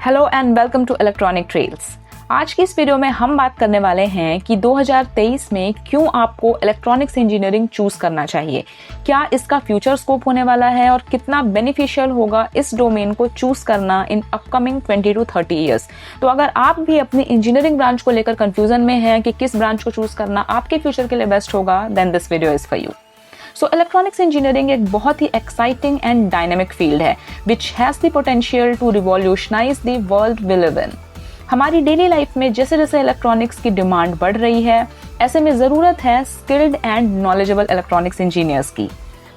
Hello and welcome to electronic trails. आज की इस वीडियो में हम बात करने वाले हैं कि 2023 में क्यों आपको इलेक्ट्रॉनिक्स इंजीनियरिंग चूज करना चाहिए, क्या इसका फ्यूचर स्कोप होने वाला है और कितना बेनिफिशियल होगा इस डोमेन को चूज करना इन अपकमिंग 20 to 30 ईयर्स। तो अगर आप भी अपनी इंजीनियरिंग ब्रांच को लेकर कंफ्यूजन में हैं कि किस ब्रांच को चूज करना आपके फ्यूचर के लिए बेस्ट होगा, then this video is for you. So electronics engineering एक बहुत ही एक्साइटिंग एंड डायनेमिक फील्ड है which has the potential to revolutionise the world we live in. हमारी डेली लाइफ में जैसे जैसे इलेक्ट्रॉनिक्स की डिमांड बढ़ रही है, ऐसे में ज़रूरत है skilled and knowledgeable electronics engineers की।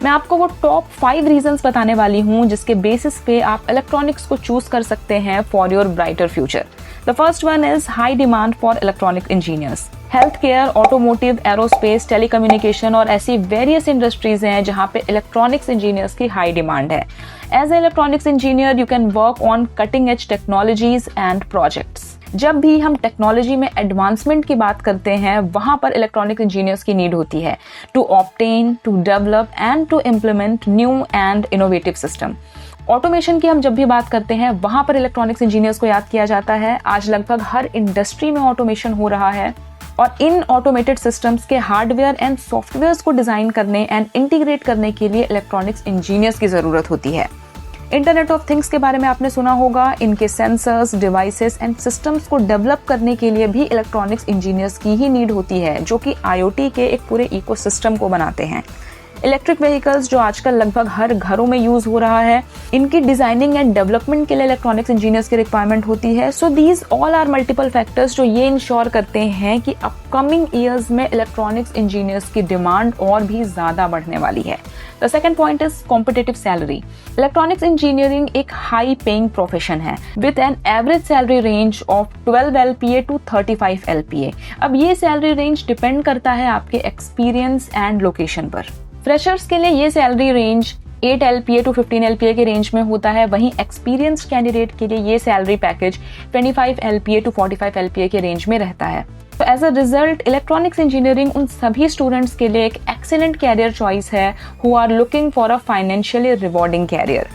मैं आपको वो टॉप 5 रीजंस बताने वाली हूँ जिसके बेसिस पे आप इलेक्ट्रॉनिक्स को चूज कर सकते हैं for your brighter future. The first one is high demand for electronic engineers. Health care, automotive, aerospace, telecommunication और ऐसी वेरियस इंडस्ट्रीज हैं जहाँ पे इलेक्ट्रॉनिक्स इंजीनियर्स की हाई डिमांड है। As a electronics engineer you can work on cutting edge technologies and projects. जब भी हम टेक्नोलॉजी में एडवांसमेंट की बात करते हैं, वहां पर इलेक्ट्रॉनिक इंजीनियर्स की नीड होती है to obtain, to develop and to implement new and innovative system. Automation की हम जब भी बात करते हैं, वहां पर इलेक्ट्रॉनिक्स इंजीनियर्स को याद किया जाता है। आज लगभग हर इंडस्ट्री में ऑटोमेशन हो रहा है और इन ऑटोमेटेड सिस्टम्स के हार्डवेयर एंड सॉफ्टवेयर्स को डिजाइन करने एंड इंटीग्रेट करने के लिए इलेक्ट्रॉनिक्स इंजीनियर्स की जरूरत होती है। इंटरनेट ऑफ थिंग्स के बारे में आपने सुना होगा। इनके सेंसर्स, डिवाइसेस एंड सिस्टम्स को डेवलप करने के लिए भी इलेक्ट्रॉनिक्स इंजीनियर्स की ही नीड होती है, जो कि आईओटी के एक पूरे इकोसिस्टम को बनाते हैं। इलेक्ट्रिक व्हीकल्स जो आजकल लगभग हर घरों में यूज हो रहा है, इनकी डिजाइनिंग एंड डेवलपमेंट के लिए इलेक्ट्रॉनिक्स इंजीनियर्स की रिक्वायरमेंट होती है। So these all are multiple factors जो ये इंश्योर करते हैं कि अपकमिंग ईयर्स में इलेक्ट्रॉनिक्स इंजीनियर्स की डिमांड और भी ज्यादा बढ़ने वाली है। The second point is competitive salary. Electronics engineering एक हाई पेइंग प्रोफेशन है with an average salary range of 12 LPA to 35 LPA। अब ये सैलरी रेंज डिपेंड करता है आपके एक्सपीरियंस एंड लोकेशन पर। फ्रेशर्स के लिए ये salary range 8 LPA to 15 LPA के रेंज में होता है, वहीं एक्सपीरियंस्ड कैंडिडेट के लिए ये salary package 25 LPA to 45 LPA के रेंज में रहता है। तो as a result electronics engineering उन सभी स्टूडेंट्स के लिए एक एक्सीलेंट कैरियर चॉइस है who are looking for a financially rewarding career.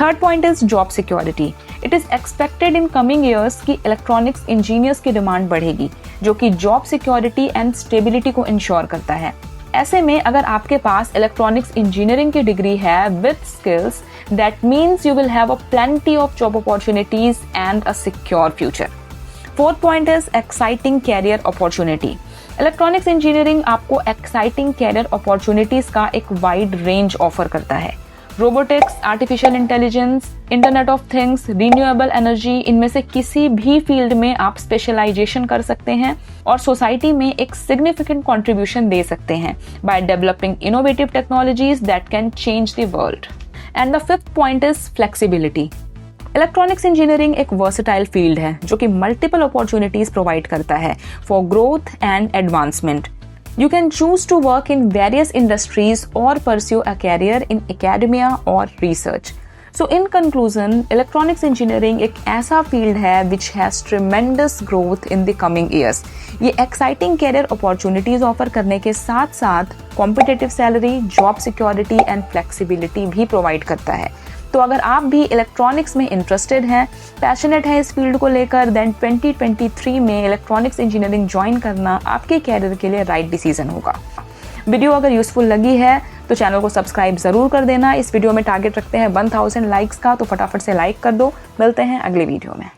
Third point is job security. It is expected in coming years कि इलेक्ट्रॉनिक्स इंजीनियर्स की डिमांड बढ़ेगी, जो कि जॉब सिक्योरिटी एंड स्टेबिलिटी को इंश्योर करता है। ऐसे में अगर आपके पास इलेक्ट्रॉनिक्स इंजीनियरिंग की डिग्री है with skills, that means you will have a plenty of job opportunities and a secure future. Fourth point is exciting career opportunity. Electronics engineering आपको एक्साइटिंग कैरियर अपॉर्चुनिटीज का एक वाइड रेंज ऑफर करता है। Robotics, artificial intelligence, internet of things, renewable energy, इनमें से किसी भी field में आप स्पेशलाइजेशन कर सकते हैं और सोसाइटी में एक सिग्निफिकेंट कंट्रीब्यूशन दे सकते हैं by developing innovative technologies that can change the world. And the fifth point is flexibility. Electronics engineering एक वर्सेटाइल फील्ड है जो कि मल्टीपल अपॉर्चुनिटीज प्रोवाइड करता है for growth and advancement. You can choose to work in various industries or pursue a career in academia or research. So in conclusion, electronics engineering एक ऐसा field है which has tremendous growth in the coming years. ये exciting career opportunities offer करने के साथ साथ competitive salary, job security and flexibility भी provide करता है। तो अगर आप भी इलेक्ट्रॉनिक्स में इंटरेस्टेड हैं, पैशनेट है इस फील्ड को लेकर, देन 2023 में इलेक्ट्रॉनिक्स इंजीनियरिंग ज्वाइन करना आपके कैरियर के लिए राइट डिसीजन होगा। वीडियो अगर यूजफुल लगी है तो चैनल को सब्सक्राइब जरूर कर देना। इस वीडियो में टारगेट रखते हैं 1000 लाइक्स का, तो फटाफट से लाइक कर दो। मिलते हैं अगले वीडियो में।